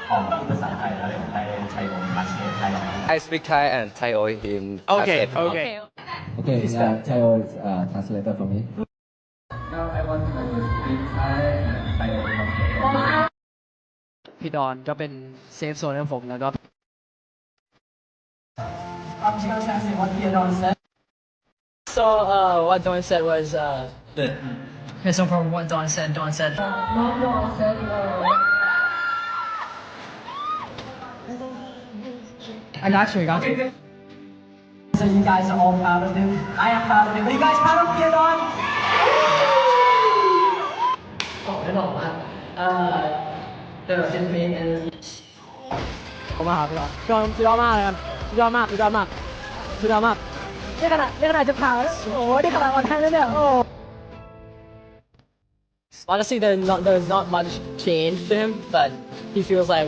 ของภาษาไทยแล้วไทยผมมาเชไทย I speak Thai and Thai owe him Okay. Okay, Thai is translator for me now I want to speak Thai and Thai พี่ดอนก็เป็นเซฟโซนของผมแล้วก็ So what Don said was okay, so from what Don said I got you. So you guys are all proud of him. I am proud of him. Are you guys proud of me, Don? ไม่หรอกนะเดี๋ยวเป็นเพลงขอบคุณมากครับพี่ดอนสุดยอดมากเลยครับสุดยอดมากนี่ขนาดจะผ่านแล้วโอ้ยนี่ขนาดวันไทยแล้วเนี่ย Honestly, there's not much change to him, but he feels like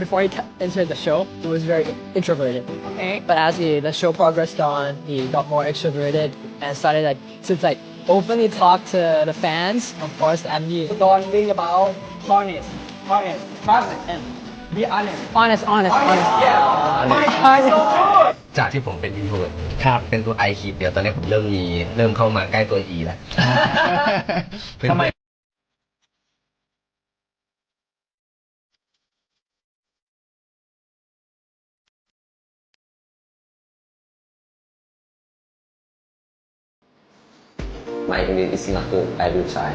before he entered the show, he was very introverted. Okay. But as the show progressed on, he got more extroverted and started to openly talk to the fans, of course, and he learned being about honest, trust, and be honest. Honest. Yeah. Honest. จากที่ผมเป็น introvert ครับเป็นตัว I ขีดเดียวตอนนี้ผมเริ่มเข้ามาใกล้ตัว E แล้วทำไมMy English is not good. I will try.